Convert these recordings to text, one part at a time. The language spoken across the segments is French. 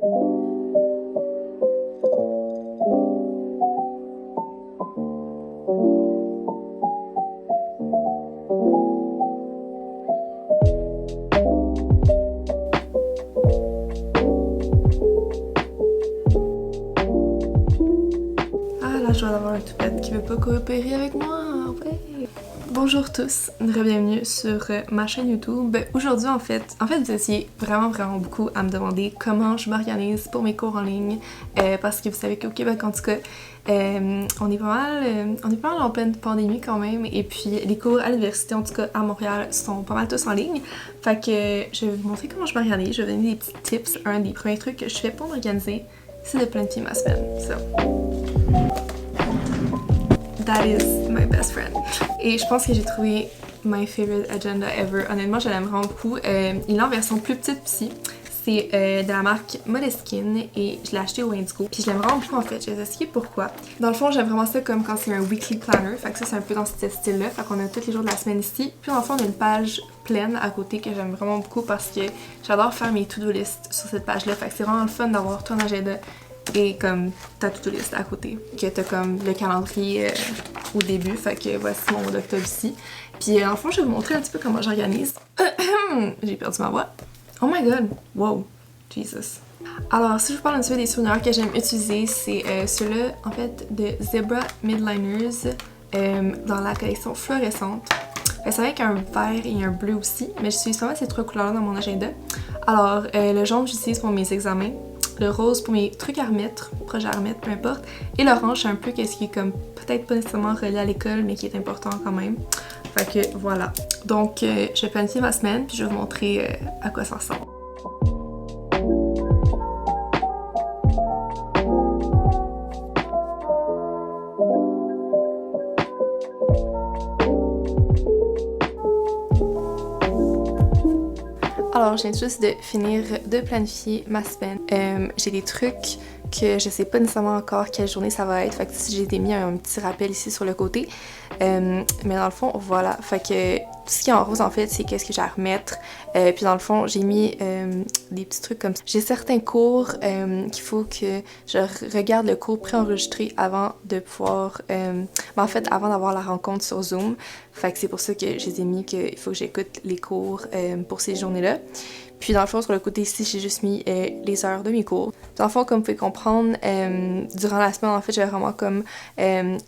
Je dois avoir un toupette qui veut pas coopérer avec moi. Ouais. Bonjour tous, bienvenue sur ma chaîne YouTube. Aujourd'hui en fait vous étiez vraiment beaucoup à me demander comment je m'organise pour mes cours en ligne parce que vous savez qu'au Québec en tout cas on est pas mal en pleine pandémie quand même et puis les cours à l'université en tout cas à Montréal sont pas mal tous en ligne. Fait que je vais vous montrer comment je m'organise, je vais vous donner des petits tips. Un des premiers trucs que je fais pour m'organiser, c'est de planifier ma semaine. So. That is my best friend. Et je pense que j'ai trouvé my favorite agenda ever. Honnêtement, je l'aime vraiment beaucoup. Il est en version plus petite aussi. C'est de la marque Moleskine et je l'ai acheté au Indigo. Puis je l'aime vraiment beaucoup en fait. Je vais vous expliquer pourquoi. Dans le fond, j'aime vraiment ça comme quand c'est un weekly planner. Fait que ça, c'est un peu dans ce style-là. Fait qu'on a tous les jours de la semaine ici. Puis dans le fond, on a une page pleine à côté que j'aime vraiment beaucoup parce que j'adore faire mes to-do list sur cette page-là. Fait que c'est vraiment le fun d'avoir ton agenda et comme ta to-do list à côté, que t'as comme le calendrier au début, fait que voici mon mois d'octobre ici. Puis en fond, je vais vous montrer un petit peu comment j'organise. J'ai perdu ma voix. Oh my god, wow, Jesus. Alors, si je vous parle un petit peu des souvenirs que j'aime utiliser, c'est ceux-là, en fait, de Zebra Midliners dans la collection fluorescente. C'est avec un vert et un bleu aussi, mais j'utilise vraiment ces trois couleurs-là dans mon agenda. Alors, le jaune, j'utilise pour mes examens. Le rose pour mes trucs à remettre, projets à remettre, peu importe. Et l'orange, c'est un peu qu'est-ce qui est comme peut-être pas nécessairement relié à l'école, mais qui est important quand même. Fait que voilà. Donc, je vais planifier ma semaine, puis je vais vous montrer à quoi ça ressemble. Alors, je viens juste de finir de planifier ma semaine. J'ai des trucs que je sais pas nécessairement encore quelle journée ça va être. Fait que j'ai été mis un petit rappel ici sur le côté. Mais dans le fond, voilà. Fait que tout ce qui est en rose, en fait, c'est qu'est-ce que j'ai à remettre. Puis dans le fond, j'ai mis des petits trucs comme ça. J'ai certains cours qu'il faut que je regarde le cours préenregistré avant de pouvoir... en fait, avant d'avoir la rencontre sur Zoom. Fait que c'est pour ça que je les ai mis qu'il faut que j'écoute les cours pour ces journées-là. Puis dans le fond, sur le côté ici, j'ai juste mis les heures de mes cours. Dans le fond, comme vous pouvez comprendre, durant la semaine, en fait, j'ai vraiment comme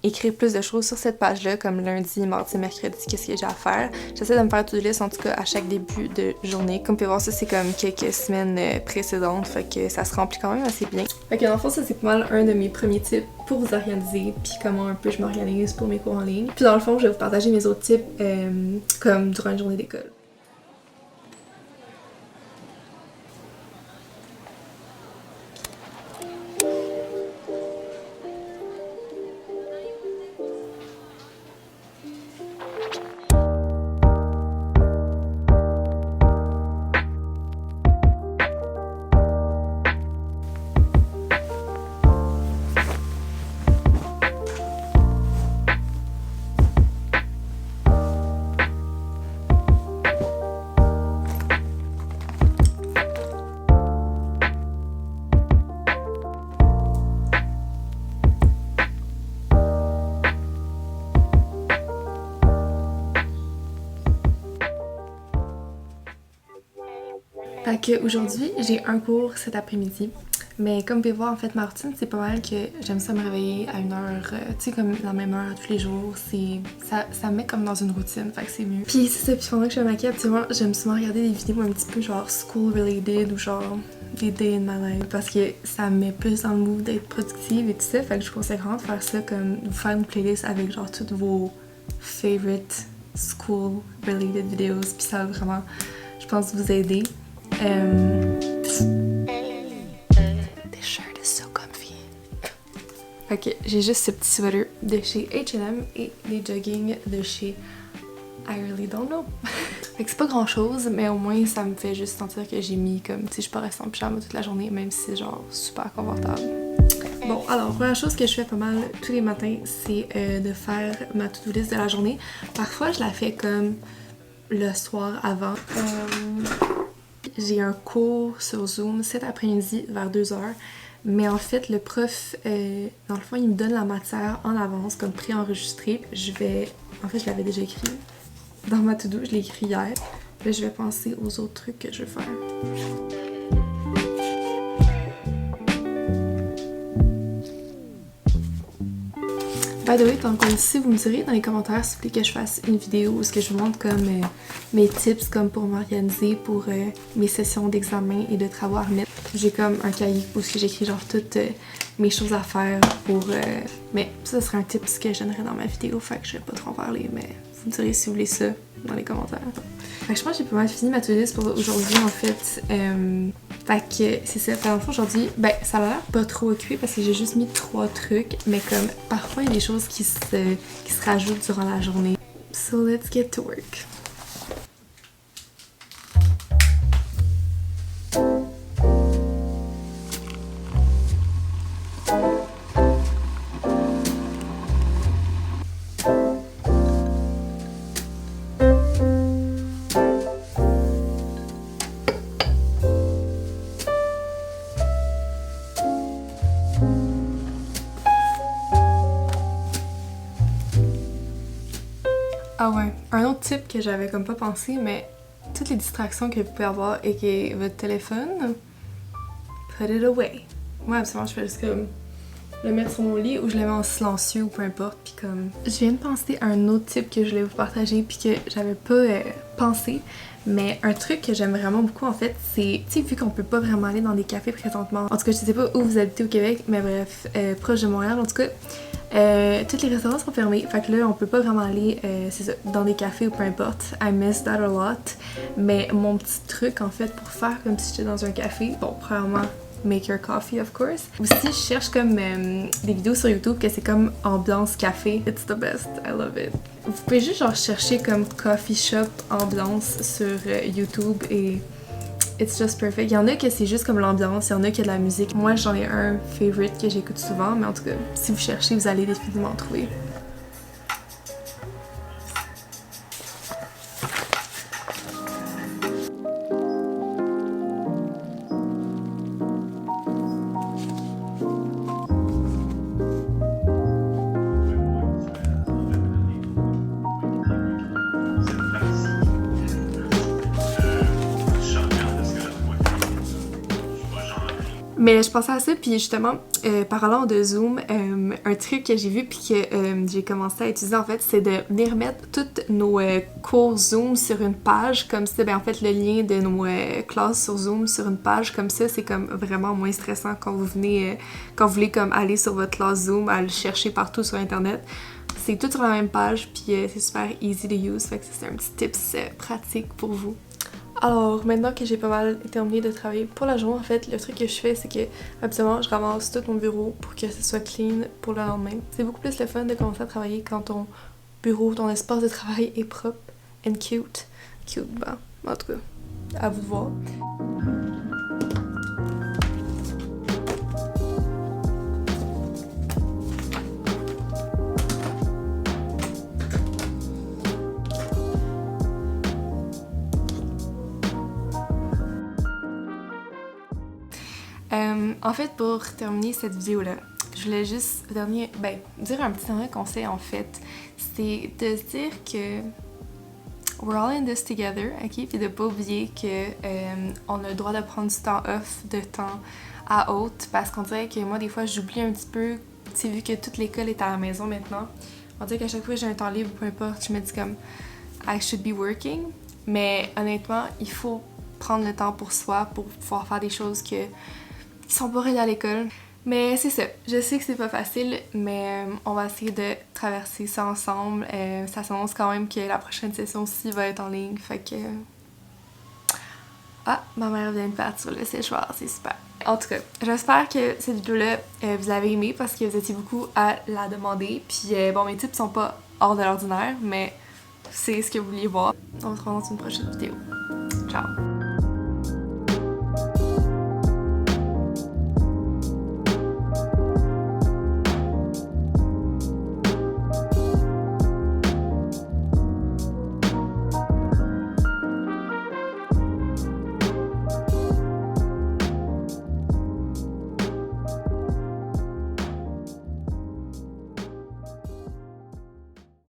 écrit plus de choses sur cette page-là, comme lundi, mardi, mercredi, qu'est-ce que j'ai à faire. J'essaie de me faire to-do list, en tout cas, à chaque début de journée. Comme vous pouvez voir, ça, c'est comme quelques semaines précédentes, fait que ça se remplit quand même assez bien. Fait que dans le fond, ça, c'est pas mal un de mes premiers tips pour vous organiser, puis comment un peu je m'organise pour mes cours en ligne. Puis dans le fond, je vais vous partager mes autres tips comme durant une journée d'école. Fait qu'aujourd'hui, j'ai un cours cet après-midi. Mais comme vous pouvez voir, en fait, ma routine, c'est pas mal que j'aime ça me réveiller à une heure, tu sais, comme la même heure tous les jours. Ça me met comme dans une routine, fait que c'est mieux. Puis c'est ça, puis pendant que je me maquille, absolument, j'aime souvent regarder des vidéos un petit peu genre school-related ou genre des day in my life. Parce que ça me met plus dans le mood d'être productive et tout ça. Fait que je vous conseille vraiment de faire ça, comme vous faire une playlist avec genre toutes vos favorite school-related videos. Puis ça va vraiment, je pense, vous aider. The shirt is so comfy. Ok, j'ai juste ce petit sweater de chez H&M et les joggings de chez I really don't know. Fait que c'est pas grand chose, mais au moins ça me fait juste sentir que j'ai mis comme, tu sais, je peux rester en pyjama toute la journée, même si c'est genre super confortable. Bon, alors, première chose que je fais pas mal tous les matins, c'est de faire ma to-do list de la journée. Parfois, je la fais comme le soir avant. j'ai un cours sur Zoom cet après-midi vers 2h. Mais en fait, le prof, dans le fond, il me donne la matière en avance, comme pré-enregistré. En fait, je l'avais déjà écrit dans ma to-do, je l'ai écrit hier. Là, je vais penser aux autres trucs que je veux faire. By the way, tant qu'on est ici, vous me direz dans les commentaires si vous voulez que je fasse une vidéo où je vous montre comme mes tips comme pour m'organiser pour mes sessions d'examen et de travaux à remettre. J'ai comme un cahier où j'écris genre toutes mes choses à faire pour... mais ça serait un tip que je donnerais dans ma vidéo, fait que je vais pas trop en parler, mais vous me direz si vous voulez ça dans les commentaires. Fait que je pense que j'ai pas mal fini ma to-do list pour aujourd'hui en fait. Fait que c'est ça. Dans le fond, aujourd'hui, ben ça a l'air pas trop occupé parce que j'ai juste mis 3 trucs, mais comme parfois il y a des choses qui se rajoutent durant la journée. So let's get to work. Ah ouais, un autre tip que j'avais comme pas pensé, mais toutes les distractions que vous pouvez avoir et que est votre téléphone, put it away. Moi, absolument, je fais juste comme le mettre sur mon lit ou je le mets en silencieux ou peu importe. Puis comme, je viens de penser à un autre tip que je voulais vous partager puis que j'avais pas pensé. Mais un truc que j'aime vraiment beaucoup en fait, c'est, tu sais, vu qu'on peut pas vraiment aller dans des cafés présentement, en tout cas je sais pas où vous habitez au Québec, mais bref, proche de Montréal en tout cas, tous les restaurants sont fermés, fait que là on peut pas vraiment aller, c'est ça, dans des cafés ou peu importe. I miss that a lot. Mais mon petit truc en fait pour faire comme si j'étais dans un café, bon premièrement, make your coffee of course. Aussi je cherche comme des vidéos sur YouTube que c'est comme ambiance café. It's the best, I love it. Vous pouvez juste genre chercher comme coffee shop ambiance sur YouTube et it's just perfect. Il y en a que c'est juste comme l'ambiance, il y en a qui a de la musique. Moi j'en ai un favorite que j'écoute souvent, mais en tout cas si vous cherchez vous allez définitivement en trouver. Mais je pensais à ça, puis justement, parlant de Zoom, un truc que j'ai vu puis que j'ai commencé à utiliser en fait, c'est de venir mettre toutes nos cours Zoom sur une page, comme ça, ben en fait le lien de nos classes sur Zoom sur une page, comme ça, c'est comme vraiment moins stressant quand vous venez, quand vous voulez comme aller sur votre classe Zoom, à le chercher partout sur internet. C'est tout sur la même page, puis c'est super easy to use, fait que c'est un petit tips pratique pour vous. Alors, maintenant que j'ai pas mal terminé de travailler pour la journée, en fait, le truc que je fais, c'est que, absolument, je ramasse tout mon bureau pour que ce soit clean pour le lendemain. C'est beaucoup plus le fun de commencer à travailler quand ton bureau, ton espace de travail est propre and cute. Cute, ben, en tout cas, à vous de voir. En fait, pour terminer cette vidéo-là, je voulais juste dire un petit dernier conseil en fait. C'est de se dire que we're all in this together, ok? Puis de pas oublier que on a le droit de prendre du temps off de temps à autre, parce qu'on dirait que moi, des fois, j'oublie un petit peu, tu sais, vu que toute l'école est à la maison maintenant, on dirait qu'à chaque fois que j'ai un temps libre, peu importe, je me dis comme I should be working, mais honnêtement, il faut prendre le temps pour soi, pour pouvoir faire des choses qui sont pas reliées à l'école. Mais c'est ça, je sais que c'est pas facile, mais on va essayer de traverser ça ensemble. Ça s'annonce quand même que la prochaine session aussi va être en ligne, fait que... Ah, ma mère vient de partir sur le séchoir, c'est super. En tout cas, j'espère que cette vidéo-là, vous l'avez aimée parce que vous étiez beaucoup à la demander. Puis bon, mes tips sont pas hors de l'ordinaire, mais c'est ce que vous vouliez voir. On se retrouve dans une prochaine vidéo. Ciao!